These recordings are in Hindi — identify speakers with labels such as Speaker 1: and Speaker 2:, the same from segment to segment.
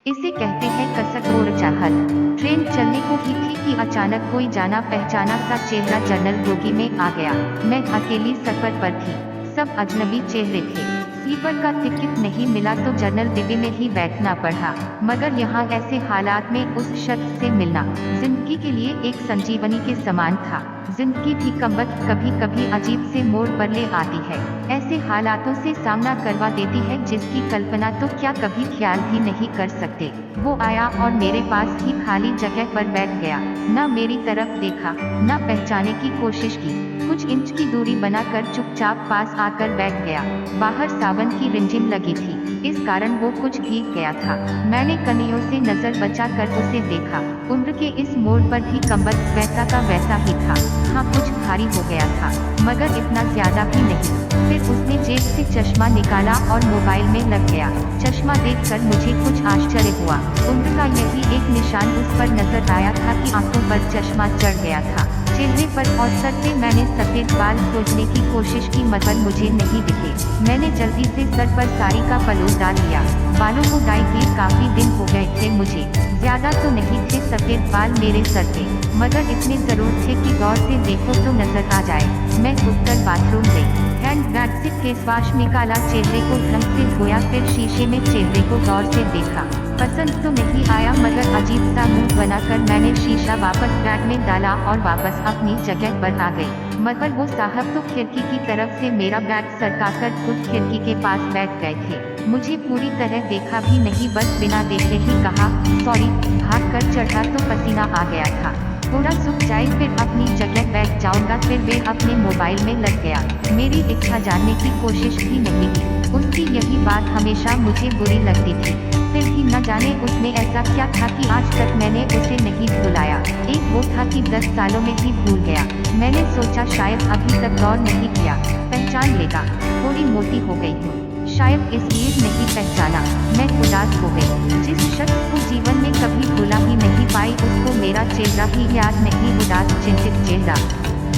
Speaker 1: इसे कहते हैं कसक और चाहत। ट्रेन चलने को ही थी कि अचानक कोई जाना पहचाना सा चेहरा जनरल बोगी में आ गया। मैं अकेली सफर पर थी, सब अजनबी चेहरे थे। स्लीपर का टिकट नहीं मिला तो जनरल डिब्बे में ही बैठना पड़ा, मगर यहाँ ऐसे हालात में उस शख्स से मिलना जिंदगी के लिए एक संजीवनी के समान था। जिंदगी भी कमबख्त कभी कभी अजीब से मोड़ पर ले आती है, ऐसे हालातों से सामना करवा देती है जिसकी कल्पना तो क्या कभी ख्याल भी नहीं कर सकते। वो आया और मेरे पास ही खाली जगह पर बैठ गया, न मेरी तरफ देखा न पहचाने की कोशिश की, कुछ इंच की दूरी बनाकर चुपचाप पास आकर बैठ गया। बाहर सावन की रिमझिम लगी थी, इस कारण वो कुछ भीग गया था। मैंने कनियों से नजर बचाकर उसे देखा, उम्र के इस मोड़ पर भी कमबख्त वैसा का वैसा ही था। हाँ, कुछ भारी हो गया था, मगर इतना ज्यादा भी नहीं। फिर उसने जेब से चश्मा निकाला और मोबाइल में लग गया। चश्मा देखकर मुझे कुछ आश्चर्य हुआ। उम्र का यही एक निशान उस पर नजर आया था कि आंखों पर चश्मा चढ़ गया था। चेहरे पर और सर पे मैंने सफेद बाल खोजने की कोशिश की, मगर मुझे नहीं दिखे। मैंने जल्दी से सर पर साड़ी का पलों डाल लिया। बालों को डाई किए काफी दिन हो गए थे मुझे, ज्यादा तो नहीं थे सफेद बाल मेरे सर पे, मगर इतने जरूर थे कि गौर से देखो तो नजर आ जाए। मैं उठकर बाथरूम गई, हैंड बैग से फेस वॉश निकाला, चेहरे को ढंग से धोया, फिर शीशे में चेहरे को गौर से देखा। पसंद तो नहीं आया, मगर अजीब सा मुंह बनाकर मैंने शीशा वापस बैग में डाला और वापस अपनी जगह पर आ गई। मगर वो साहब तो खिड़की की तरफ से मेरा बैग सरकाकर खुद खिड़की के पास बैठ गए थे। मुझे पूरी तरह देखा भी नहीं, बस बिना देखे ही कहा सॉरी। भाग कर चढ़ा तो पसीना आ गया था, थोड़ा सूख जाए फिर अपनी जगह बैठ जाऊंगा। फिर वे अपने मोबाइल में लग गया। मेरी इच्छा जानने की कोशिश भी नहीं की। उसकी यही बात हमेशा मुझे बुरी लगती थी, फिर भी न जाने उसमें ऐसा क्या था कि आज तक मैंने उसे नहीं भुलाया। एक वो था कि 10 सालों में ही भूल गया। मैंने सोचा शायद अभी तक गौर नहीं किया, पहचान लेगा। थोड़ी मोटी हो गई हूँ, शायद इसलिए नहीं पहचाना। मैं उदास हो गई। जिस शख्स को जीवन में कभी भुला ही नहीं पाई, उसको मेरा चेहरा ही याद नहीं। उदास चिंतित चेहरा।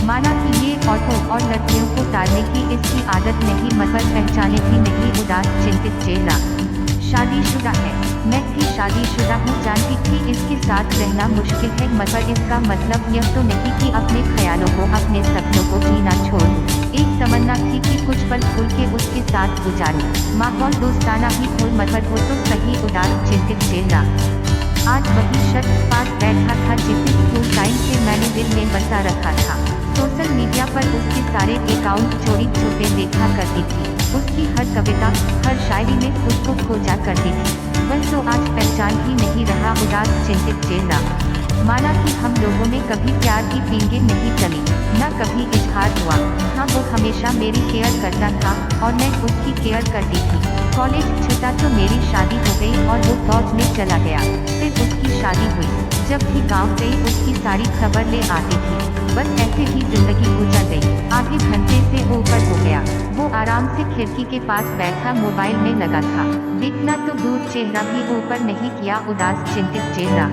Speaker 1: माना कि ये औरतों और लड़कियों को टालने की इसकी आदत नहीं, मगर पहचाने भी नहीं। उदास चिंतित चेहरा। शादीशुदा है, मैं भी शादीशुदा हूँ, जानती थी इसके साथ रहना मुश्किल है, मगर इसका मतलब यह तो नहीं कि अपने ख्यालों को अपने सपनों को जीना छोड़ दूँ। एक तमन्ना थी कि कुछ पल खुल के उसके साथ गुजारूं, माहौल दोस्ताना ही हो, मगर हो तो सही। उदास चिंतित चेहरा। आज वही शख्स पास बैठा था जिसे स्कूल टाइम से मैंने दिल में बसा रखा था। सोशल मीडिया पर उसके सारे अकाउंट चोरी छुपे देखा करती थी। उसकी हर कविता, हर शायरी में खुद को खोजा करती थी। वह तो आज पहचान ही नहीं रहा। उदास चिंतित चेहरा। माना कि हम लोगों में कभी प्यार की पींगे नहीं चली, न कभी इजहार हुआ। हाँ, वो हमेशा मेरी केयर करता था और मैं उसकी केयर करती थी। कॉलेज छूटा तो मेरी शादी हो गई और वो फौज में चला गया। फिर उसकी शादी हुई। जब भी गांव गई उसकी सारी खबर ले आती थी। बस ऐसे ही जिंदगी गुजर गई। आधे घंटे से ऊपर हो गया। वो आराम से खिड़की के पास बैठा मोबाइल में लगा था। देखना तो दूर, चेहरा भी ऊपर नहीं किया। उदास चिंतित चेहरा।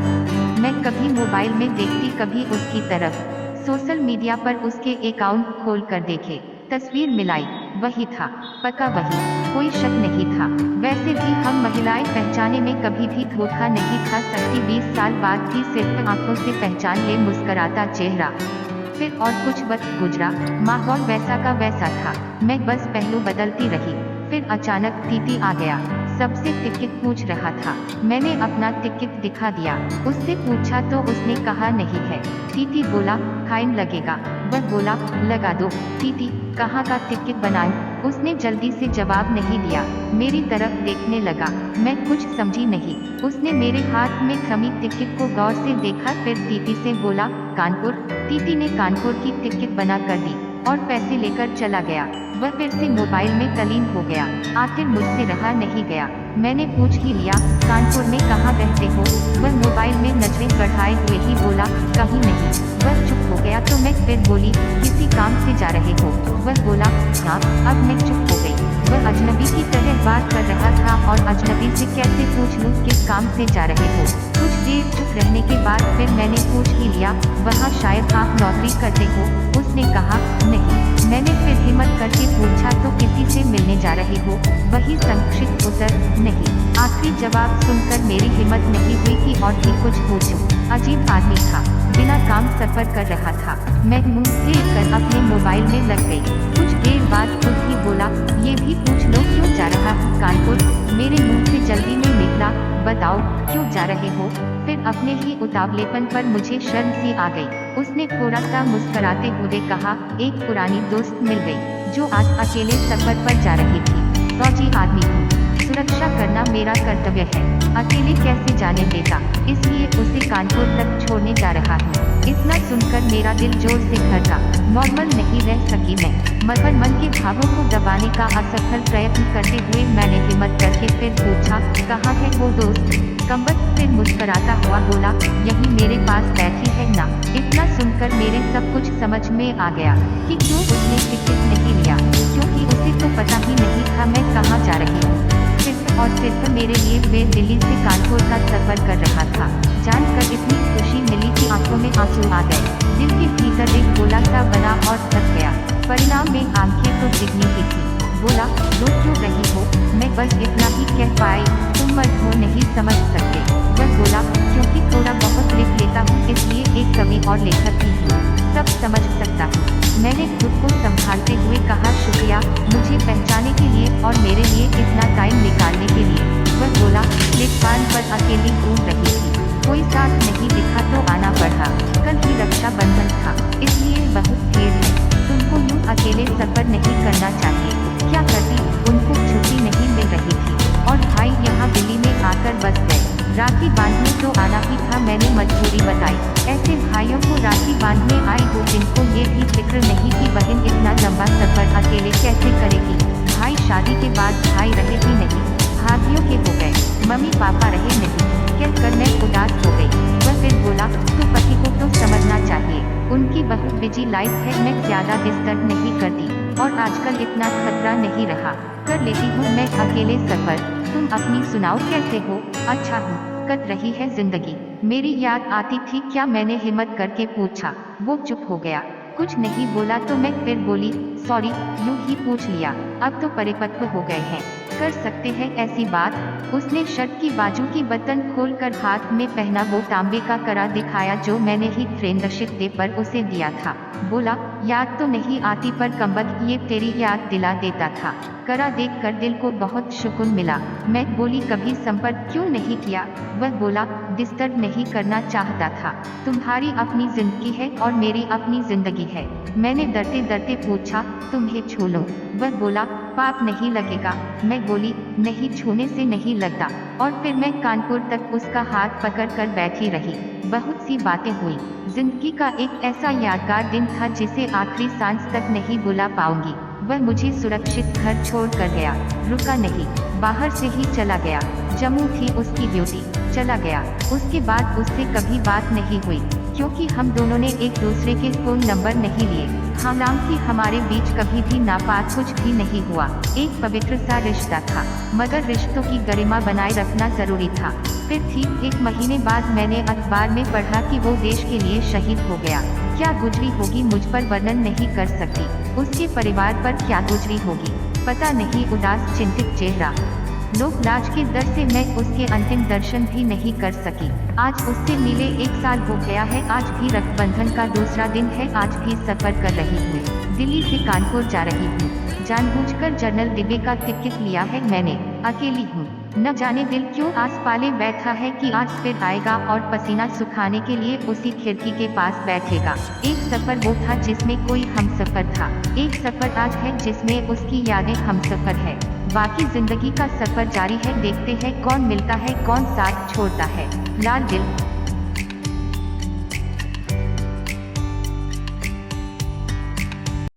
Speaker 1: मैं कभी मोबाइल में देखती, कभी उसकी तरफ। सोशल मीडिया पर उसके अकाउंट खोल कर देखे, तस्वीर मिलाई, वही था, पक्का वही, कोई शक नहीं था। वैसे भी हम महिलाएं पहचाने में कभी भी धोखा नहीं खा सकती। 20 साल बाद भी सिर्फ आंखों से पहचान ले मुस्कुराता चेहरा। फिर और कुछ वक्त गुजरा, माहौल वैसा का वैसा था। मैं बस पहलू बदलती रही। फिर अचानक टीटी आ गया, सबसे टिकट पूछ रहा था। मैंने अपना टिकट दिखा दिया। उससे पूछा तो उसने कहा नहीं है। टीटी बोला फाइन लगेगा। वह बोला लगा दो। टीटी कहाँ का टिकट बनाऊं? उसने जल्दी से जवाब नहीं दिया, मेरी तरफ देखने लगा। मैं कुछ समझी नहीं। उसने मेरे हाथ में थमी टिकट को गौर से देखा, फिर टीटी से बोला कानपुर। टीटी ने कानपुर की टिकट बना कर दी और पैसे लेकर चला गया। वह फिर से मोबाइल में तल्लीन हो गया। आखिर मुझसे रहा नहीं गया। मैंने पूछ ही लिया कानपुर में कहाँ रहते हो? वह मोबाइल में नजरें बढ़ाए हुए ही बोला कहीं नहीं। वह चुप हो गया तो मैं फिर बोली किसी काम से जा रहे हो? वह बोला हाँ। अब मैं चुप हो गई। वह अजनबी की तरह बात कर रहा था और अजनबी से कैसे पूछ लूँ किस काम से जा रहे हो? कुछ देर चुप रहने के बाद फिर मैंने पूछ ही लिया वहाँ शायद आप नौकरी करते हो? उसने कहा, नहीं। मैंने फिर हिम्मत करके पूछा, तो किसी से मिलने जा रहे हो? वही संक्षिप्त उत्तर, नहीं। आखिरी जवाब सुनकर मेरी हिम्मत नहीं हुई कि और भी कुछ पूछूं। अजीब आदमी था, बिना काम सफर कर रहा था। मैं मुंह फेर कर अपने मोबाइल में लग गई। कुछ देर बाद खुद ही बोला, ये भी पूछ लो क्यों जा रहा हूँ कानपुर। मेरे मुंह से जल्दी में निकला, बताओ क्यों जा रहे हो। फिर अपने ही उतावलेपन पर मुझे शर्म सी आ गई। उसने थोड़ा सा मुस्कुराते हुए कहा, एक पुरानी दोस्त मिल गई जो आज अकेले सफर पर जा रही थी। फौजी आदमी हूँ, सुरक्षा करना मेरा कर्तव्य है। अकेले कैसे जाने देता, इसलिए उसे कानपुर तक छोड़ने जा रहा हूँ। इतना सुनकर मेरा दिल जोर से धड़का। नॉर्मल नहीं रह सकी मैं, मगर मन के भावों को दबाने का असफल प्रयत्न करते हुए मैंने हिम्मत करके फिर पूछा, कहाँ है वो दोस्त। कमबख्त फिर मुस्कुराता हुआ बोला, यही मेरे पास बैठी है ना। इतना सुनकर मेरे सब कुछ समझ में आ गया कि क्यों उसने टिकट नहीं लिया, क्योंकि उसे तो पता ही नहीं था मैं कहाँ जा रही हूँ। सिर्फ और सिर्फ मेरे लिए वे दिल्ली से कानपुर का सफर कर रहा था। जानकर इतनी खुशी मिली कि आंखों में आंसू आ गए। दिल के भीतर एक गोला सा बना और थक गया। परिणाम में आंखें तो दिखनी ही थी। बोला, रो क्यों रही हो। मैं बस इतना ही कह पाई, तुम मर्द हो नहीं समझ सकते। वह बोला, क्योंकि थोड़ा बहुत लिख लेता हूँ, इसलिए एक कवि और लेखक भी हूँ, सब समझ सकता हूँ। मैंने खुद को संभालते हुए कहा, शुक्रिया मुझे पहचाने के लिए और मेरे लिए इतना टाइम निकालने के लिए। वह बोला, प्लेटफार्म पर अकेली घूम रही थी, कोई साथ नहीं दिखा तो आना पड़ा। कल ही रक्षाबंधन था, इसलिए बहुत देर है। तुमको यूँ अकेले सफर नहीं करना चाहिए। क्या करती, उनको छुट्टी नहीं मिल रही थी और भाई यहाँ दिल्ली में आकर बस गए। राखी बांधने तो आना ही था, मैंने मजबूरी बताई। ऐसे भाइयों को राखी बांधने आए हो जिनको ये भी फिक्र नहीं कि बहन इतना लंबा सफर अकेले कैसे करेगी। भाई शादी के बाद भाई रहे ही नहीं, भाइयों के हो गए, मम्मी पापा रहे नहीं। कहकर मैं उदास हो गई। वह फिर बोला, तो पति को तो समझना चाहिए, उनकी बहुत बिजी लाइफ है, मैं ज्यादा डिस्टर्ब नहीं करती और आजकल इतना खतरा नहीं रहा, कर लेती हूँ मैं अकेले सफर। तुम अपनी सुनाओ, कैसे हो। अच्छा हूँ, कट रही है जिंदगी। मेरी याद आती थी क्या, मैंने हिम्मत करके पूछा। वो चुप हो गया, कुछ नहीं बोला। तो मैं फिर बोली, सॉरी, यूं ही पूछ लिया, अब तो परिपक्व हो गए हैं, कर सकते हैं ऐसी बात। उसने शर्ट की बाजू की बटन खोलकर हाथ में पहना वो तांबे का कड़ा दिखाया जो मैंने ही फ्रेंडशिप डे पर उसे दिया था। बोला, याद तो नहीं आती पर कमबख्त ये तेरी याद दिला देता था। कड़ा देखकर दिल को बहुत सुकून मिला। मैं बोली, कभी संपर्क क्यों नहीं किया। वह बोला, डिस्टर्ब नहीं करना चाहता था, तुम्हारी अपनी जिंदगी है और मेरी अपनी जिंदगी है। मैंने डरते डरते पूछा, तुम्हें छू लूं। वह बोला, पाप नहीं लगेगा। मैं बोली, नहीं, छूने से नहीं लगता। और फिर मैं कानपुर तक उसका हाथ पकड़कर बैठी रही। बहुत सी बातें हुई। जिंदगी का एक ऐसा यादगार दिन था जिसे आखिरी सांस तक नहीं भुला पाऊंगी। वह मुझे सुरक्षित घर छोड़ कर गया, रुका नहीं, बाहर से ही चला गया। जम्मू थी उसकी ड्यूटी, चला गया। उसके बाद उससे कभी बात नहीं हुई, क्योंकि हम दोनों ने एक दूसरे के फोन नंबर नहीं लिए। हालांकि हमारे बीच कभी भी नापाक कुछ भी नहीं हुआ। एक पवित्र सा रिश्ता था, मगर रिश्तों की गरिमा बनाए रखना जरूरी था। फिर ठीक 1 महीने बाद मैंने अखबार में पढ़ा कि वो देश के लिए शहीद हो गया। क्या गुजरी होगी मुझ पर वर्णन नहीं कर सकती, उसके परिवार पर क्या गुजरी होगी पता नहीं। उदास चिंतित चेहरा, लोक लाज के डर से मैं उसके अंतिम दर्शन भी नहीं कर सकी। आज उससे मिले 1 साल हो गया है। आज भी रक्षाबंधन का दूसरा दिन है। आज भी सफर कर रही हूँ, दिल्ली से कानपुर जा रही हूँ। जानबूझकर जनरल डिब्बे का टिकट लिया है मैंने, अकेली हूँ। न जाने दिल क्यों आस पाले बैठा है कि आज फिर आएगा और पसीना सुखाने के लिए उसी खिड़की के पास बैठेगा। एक सफर वो था जिसमें कोई हमसफर था, एक सफर आज है जिसमें उसकी यादें हमसफर है। बाकी जिंदगी का सफर जारी है, देखते हैं कौन मिलता है कौन साथ छोड़ता है। लाल दिल।